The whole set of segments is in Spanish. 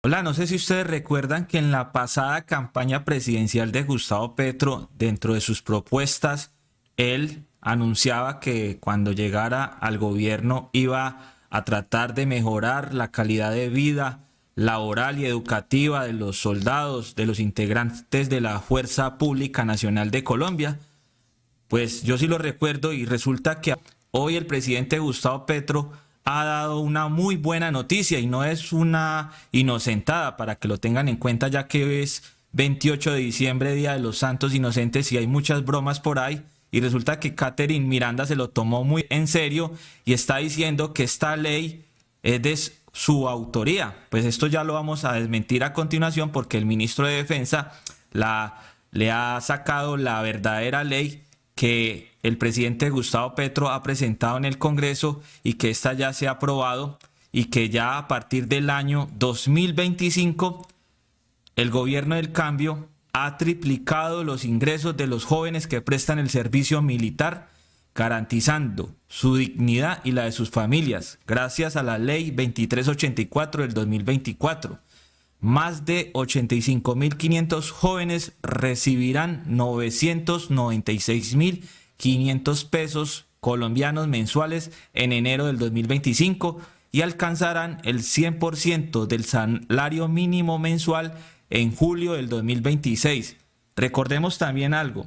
Hola, no sé si ustedes recuerdan que en la pasada campaña presidencial de Gustavo Petro, dentro de sus propuestas, él anunciaba que cuando llegara al gobierno iba a tratar de mejorar la calidad de vida laboral y educativa de los soldados, de los integrantes de la Fuerza Pública Nacional de Colombia. Pues yo sí lo recuerdo y resulta que hoy el presidente Gustavo Petro ha dado una muy buena noticia y no es una inocentada para que lo tengan en cuenta ya que es 28 de diciembre, Día de los Santos Inocentes y hay muchas bromas por ahí y resulta que Catherine Miranda se lo tomó muy en serio y está diciendo que esta ley es de su autoría. Pues esto ya lo vamos a desmentir a continuación porque el ministro de Defensa le ha sacado la verdadera ley que el presidente Gustavo Petro ha presentado en el Congreso y que esta ya se ha aprobado y que ya a partir del año 2025 el gobierno del cambio ha triplicado los ingresos de los jóvenes que prestan el servicio militar, garantizando su dignidad y la de sus familias, gracias a la ley 2384 del 2024. Más de 85.500 jóvenes recibirán 996.500 pesos colombianos mensuales en enero del 2025 y alcanzarán el 100% del salario mínimo mensual en julio del 2026. Recordemos también algo,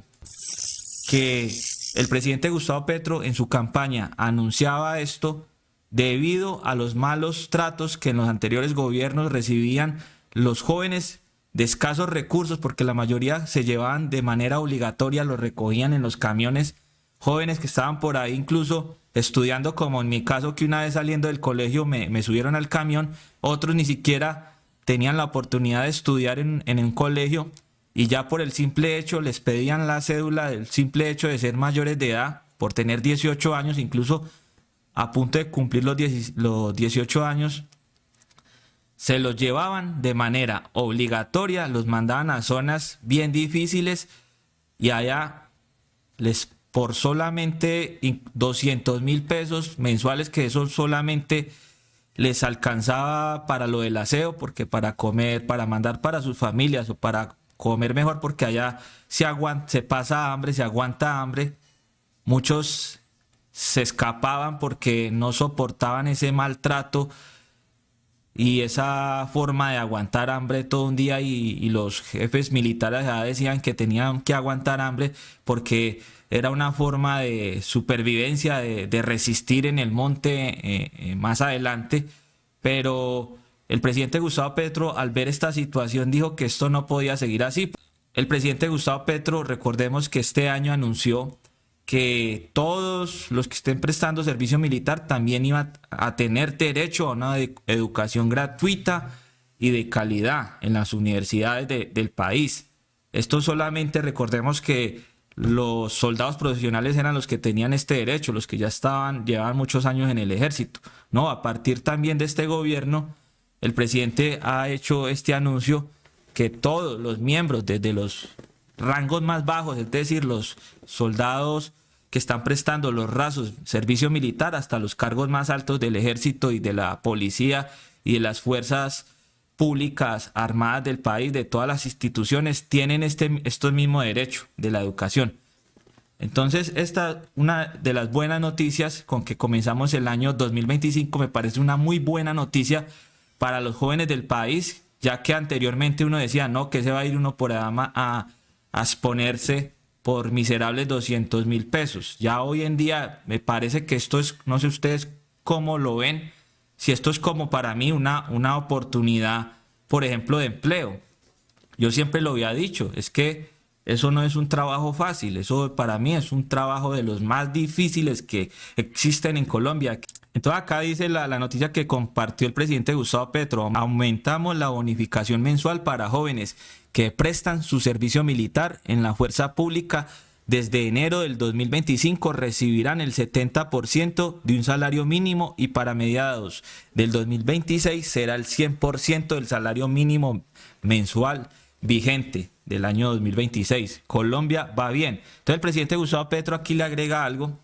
que el presidente Gustavo Petro en su campaña anunciaba esto debido a los malos tratos que en los anteriores gobiernos recibían los jóvenes de escasos recursos, porque la mayoría se llevaban de manera obligatoria, los recogían en los camiones, jóvenes que estaban por ahí incluso estudiando, como en mi caso, que una vez saliendo del colegio me subieron al camión, otros ni siquiera tenían la oportunidad de estudiar en un colegio y ya por el simple hecho les pedían la cédula del simple hecho de ser mayores de edad, por tener 18 años, incluso a punto de cumplir los 18 años, se los llevaban de manera obligatoria, los mandaban a zonas bien difíciles y allá les por solamente 200.000 pesos mensuales, que eso solamente les alcanzaba para lo del aseo, porque para comer, para mandar para sus familias o para comer mejor, porque allá se pasa hambre, se aguanta hambre. Muchos se escapaban porque no soportaban ese maltrato y esa forma de aguantar hambre todo un día y los jefes militares ya decían que tenían que aguantar hambre porque era una forma de supervivencia, de resistir en el monte más adelante, pero el presidente Gustavo Petro al ver esta situación dijo que esto no podía seguir así. El presidente Gustavo Petro, recordemos que este año anunció que todos los que estén prestando servicio militar también iban a tener derecho a una educación gratuita y de calidad en las universidades del país. Esto solamente recordemos que los soldados profesionales eran los que tenían este derecho, los que ya llevaban muchos años en el ejército. No, a partir también de este gobierno, el presidente ha hecho este anuncio que todos los miembros, desde los rangos más bajos, es decir, los soldados que están prestando los rasos servicio militar hasta los cargos más altos del ejército y de la policía y de las fuerzas públicas armadas del país, de todas las instituciones, tienen estos mismos derechos de la educación. Entonces, esta una de las buenas noticias con que comenzamos el año 2025, me parece una muy buena noticia para los jóvenes del país, ya que anteriormente uno decía, no, que se va a ir uno por a exponerse por miserables 200.000 pesos. Ya hoy en día me parece que esto es, no sé ustedes cómo lo ven, si esto es como para mí una oportunidad, por ejemplo, de empleo. Yo siempre lo había dicho, es que eso no es un trabajo fácil, eso para mí es un trabajo de los más difíciles que existen en Colombia. Entonces acá dice la noticia que compartió el presidente Gustavo Petro: aumentamos la bonificación mensual para jóvenes que prestan su servicio militar en la fuerza pública. Desde enero del 2025 recibirán el 70% de un salario mínimo y para mediados del 2026 será el 100% del salario mínimo mensual vigente del año 2026. Colombia va bien. Entonces el presidente Gustavo Petro aquí le agrega algo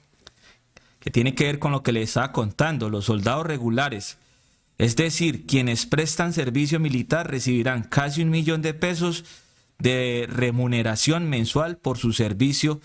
que tiene que ver con lo que le estaba contando. Los soldados regulares Es decir, quienes prestan servicio militar recibirán casi 1 millón de pesos de remuneración mensual por su servicio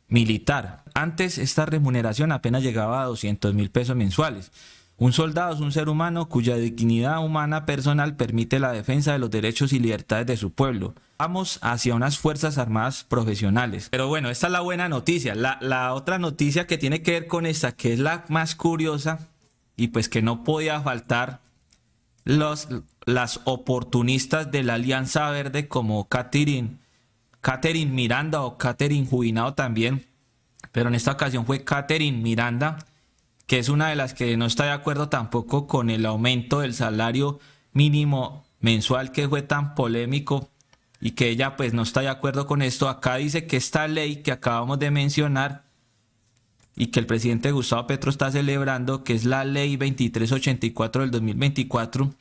militar. Antes esta remuneración apenas llegaba a 200.000 pesos mensuales. Un soldado es un ser humano cuya dignidad humana personal permite la defensa de los derechos y libertades de su pueblo. Vamos hacia unas Fuerzas Armadas profesionales. Pero bueno, esta es la buena noticia. La otra noticia que tiene que ver con esta, que es la más curiosa y pues que no podía faltar, las oportunistas de la Alianza Verde como Catherine Miranda o Catherine Jubinado también, pero en esta ocasión fue Catherine Miranda, que es una de las que no está de acuerdo tampoco con el aumento del salario mínimo mensual que fue tan polémico y que ella pues no está de acuerdo con esto. Acá dice que esta ley que acabamos de mencionar y que el presidente Gustavo Petro está celebrando, que es la ley 2384 del 2024,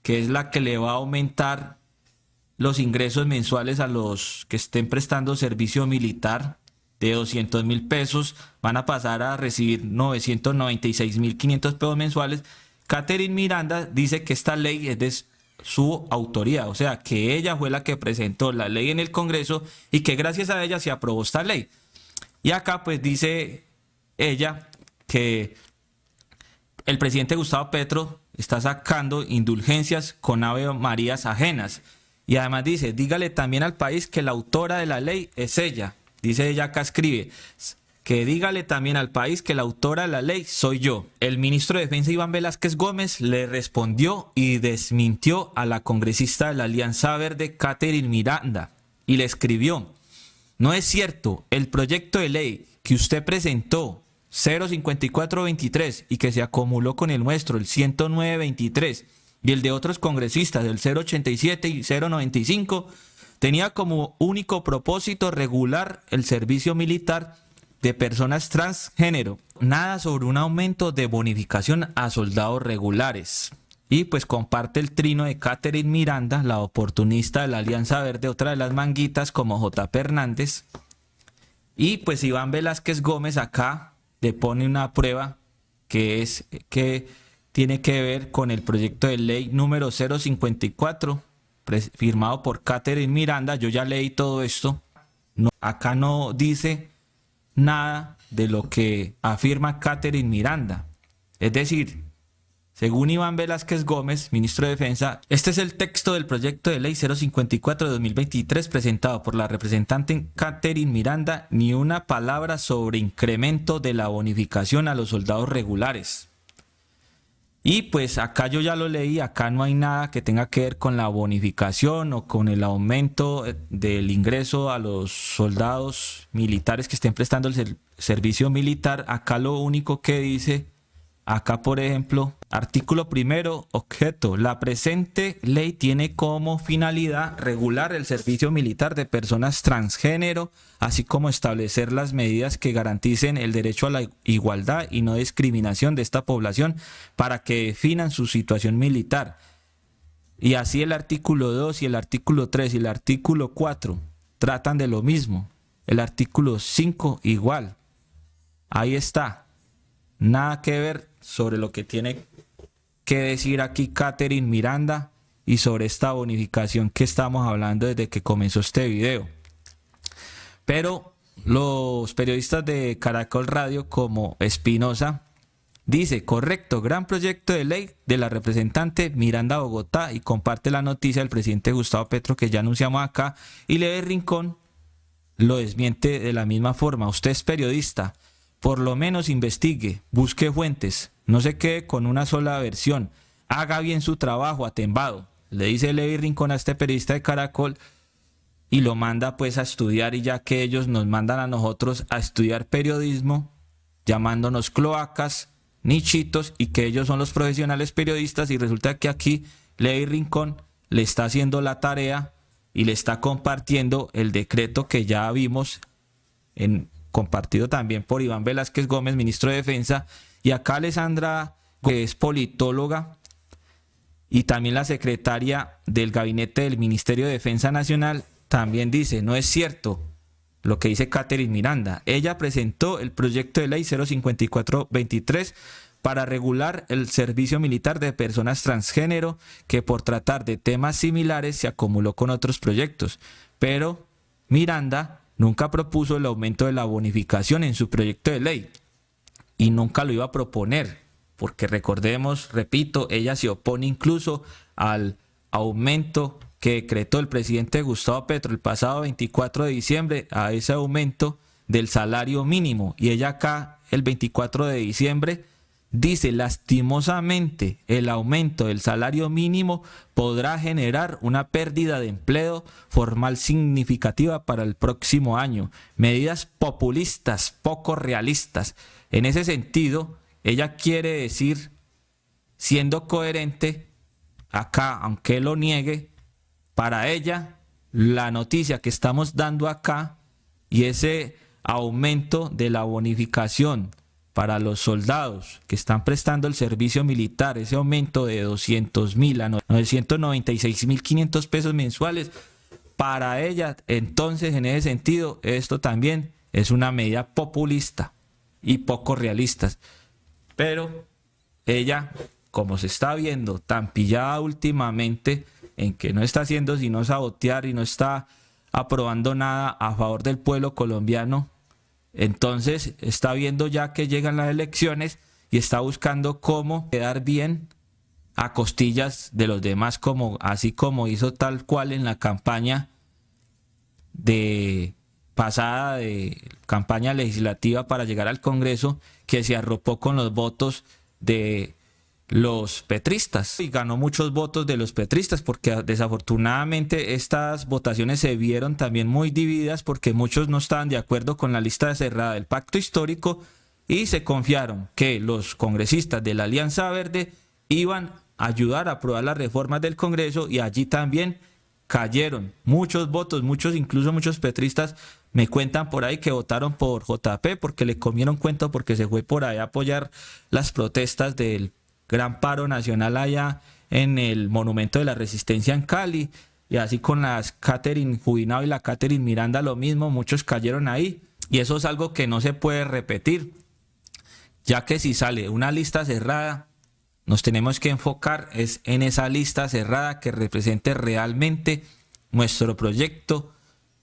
que es la que le va a aumentar los ingresos mensuales a los que estén prestando servicio militar de 200.000 pesos, van a pasar a recibir 996.500 pesos mensuales. Catherine Miranda dice que esta ley es de su autoría, o sea, que ella fue la que presentó la ley en el Congreso y que gracias a ella se aprobó esta ley. Y acá pues dice ella que el presidente Gustavo Petro está sacando indulgencias con Ave Marías ajenas. Y además dice, dígale también al país que la autora de la ley es ella. Dice ella acá, escribe, que dígale también al país que la autora de la ley soy yo. El ministro de Defensa Iván Velázquez Gómez le respondió y desmintió a la congresista de la Alianza Verde, Catherine Miranda, y le escribió, no es cierto, el proyecto de ley que usted presentó 05423 y que se acumuló con el nuestro, el 10923, y el de otros congresistas, el 087 y 095, tenía como único propósito regular el servicio militar de personas transgénero. Nada sobre un aumento de bonificación a soldados regulares. Y pues comparte el trino de Catherine Miranda, la oportunista de la Alianza Verde, otra de las manguitas como J.P. Hernández. Y pues Iván Velázquez Gómez acá le pone una prueba que es que tiene que ver con el proyecto de ley número 054, firmado por Catherine Miranda. Yo ya leí todo esto. No, acá no dice nada de lo que afirma Catherine Miranda. Es decir, según Iván Velázquez Gómez, ministro de Defensa, este es el texto del proyecto de ley 054 de 2023 presentado por la representante Catherine Miranda, ni una palabra sobre incremento de la bonificación a los soldados regulares. Y pues acá yo ya lo leí, acá no hay nada que tenga que ver con la bonificación o con el aumento del ingreso a los soldados militares que estén prestando el servicio militar. Acá lo único que dice, acá por ejemplo, artículo primero, objeto, la presente ley tiene como finalidad regular el servicio militar de personas transgénero, así como establecer las medidas que garanticen el derecho a la igualdad y no discriminación de esta población para que definan su situación militar. Y así el artículo 2 y el artículo 3 y el artículo 4 tratan de lo mismo. El artículo 5 igual. Ahí está. Nada que ver sobre lo que tiene que decir aquí Catherine Miranda y sobre esta bonificación que estamos hablando desde que comenzó este video. Pero los periodistas de Caracol Radio como Espinosa dice, correcto, gran proyecto de ley de la representante Miranda Bogotá, y comparte la noticia del presidente Gustavo Petro que ya anunciamos acá, y Levi Rincón lo desmiente de la misma forma. Usted es periodista, por lo menos investigue, busque fuentes, no se quede con una sola versión, haga bien su trabajo, atembado, le dice Levi Rincón a este periodista de Caracol, y lo manda pues a estudiar, y ya que ellos nos mandan a nosotros a estudiar periodismo, llamándonos cloacas, nichitos, y que ellos son los profesionales periodistas, y resulta que aquí Levi Rincón le está haciendo la tarea y le está compartiendo el decreto que ya vimos compartido también por Iván Velázquez Gómez, ministro de Defensa, y acá Alessandra, que es politóloga y también la secretaria del gabinete del Ministerio de Defensa Nacional, también dice, no es cierto lo que dice Catherine Miranda. Ella presentó el proyecto de ley 05423 para regular el servicio militar de personas transgénero que por tratar de temas similares se acumuló con otros proyectos. Pero Miranda nunca propuso el aumento de la bonificación en su proyecto de ley y nunca lo iba a proponer, porque recordemos, repito, ella se opone incluso al aumento que decretó el presidente Gustavo Petro el pasado 24 de diciembre, a ese aumento del salario mínimo. Y ella acá, el 24 de diciembre, dice: lastimosamente, el aumento del salario mínimo podrá generar una pérdida de empleo formal significativa para el próximo año. Medidas populistas, poco realistas. En ese sentido, ella quiere decir, siendo coherente, acá, aunque lo niegue, para ella, la noticia que estamos dando acá y ese aumento de la bonificación para los soldados que están prestando el servicio militar, ese aumento de 200.000 a 996.500 pesos mensuales, para ella, entonces, en ese sentido, esto también es una medida populista y poco realista. Pero ella, como se está viendo tan pillada últimamente en que no está haciendo sino sabotear y no está aprobando nada a favor del pueblo colombiano, entonces está viendo ya que llegan las elecciones y está buscando cómo quedar bien a costillas de los demás, así como hizo tal cual en la campaña pasada de campaña legislativa para llegar al Congreso, que se arropó con los votos de los petristas y ganó muchos votos de los petristas, porque desafortunadamente estas votaciones se vieron también muy divididas porque muchos no estaban de acuerdo con la lista cerrada del pacto histórico y se confiaron que los congresistas de la Alianza Verde iban a ayudar a aprobar las reformas del Congreso, y allí también cayeron muchos votos, incluso muchos petristas me cuentan por ahí que votaron por JP porque le comieron cuento, porque se fue por ahí a apoyar las protestas del gran paro nacional allá en el Monumento de la Resistencia en Cali, y así con las Catherine Jubinao y la Catherine Miranda lo mismo, muchos cayeron ahí, y eso es algo que no se puede repetir, ya que si sale una lista cerrada, nos tenemos que enfocar es en esa lista cerrada que represente realmente nuestro proyecto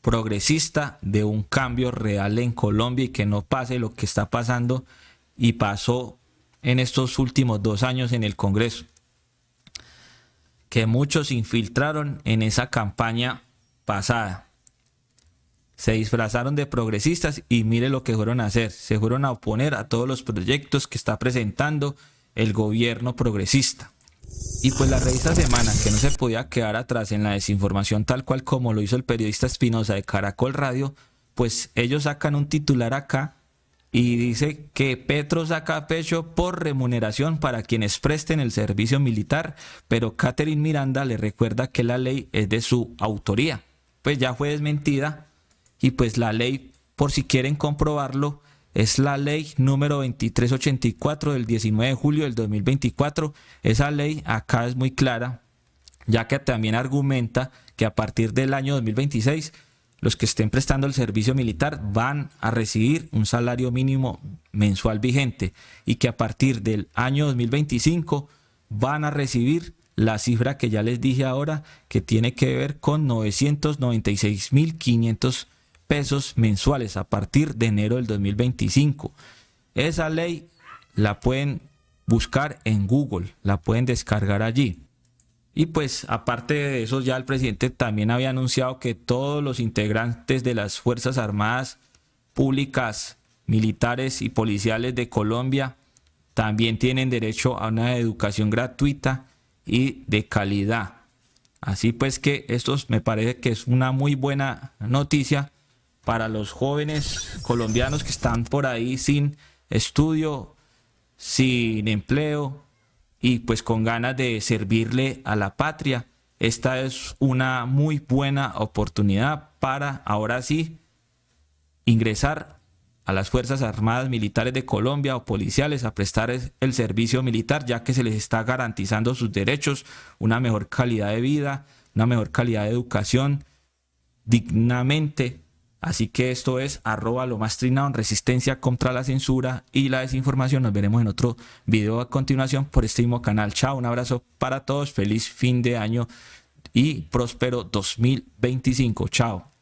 progresista de un cambio real en Colombia, y que no pase lo que está pasando y pasó en estos últimos 2 años en el Congreso, que muchos se infiltraron en esa campaña pasada, se disfrazaron de progresistas y mire lo que fueron a hacer, se fueron a oponer a todos los proyectos que está presentando el gobierno progresista. Y pues la revista Semana, que no se podía quedar atrás en la desinformación tal cual como lo hizo el periodista Espinosa de Caracol Radio, pues ellos sacan un titular acá y dice que Petro saca pecho por remuneración para quienes presten el servicio militar, pero Catherine Miranda le recuerda que la ley es de su autoría. Pues ya fue desmentida, y pues la ley, por si quieren comprobarlo, es la ley número 2384 del 19 de julio del 2024. Esa ley acá es muy clara, ya que también argumenta que a partir del año 2026 los que estén prestando el servicio militar van a recibir un salario mínimo mensual vigente, y que a partir del año 2025 van a recibir la cifra que ya les dije ahora, que tiene que ver con 996.500 pesos mensuales a partir de enero del 2025. Esa ley la pueden buscar en Google, la pueden descargar allí. Y pues aparte de eso, ya el presidente también había anunciado que todos los integrantes de las Fuerzas Armadas públicas, militares y policiales de Colombia también tienen derecho a una educación gratuita y de calidad. Así pues que esto me parece que es una muy buena noticia para los jóvenes colombianos que están por ahí sin estudio, sin empleo y pues con ganas de servirle a la patria. Esta es una muy buena oportunidad para ahora sí ingresar a las Fuerzas Armadas Militares de Colombia o policiales a prestar el servicio militar, ya que se les está garantizando sus derechos, una mejor calidad de vida, una mejor calidad de educación, dignamente Así que esto es @lo más trinado en resistencia contra la censura y la desinformación. Nos veremos en otro video a continuación por este mismo canal. Chao, un abrazo para todos, feliz fin de año y próspero 2025. Chao.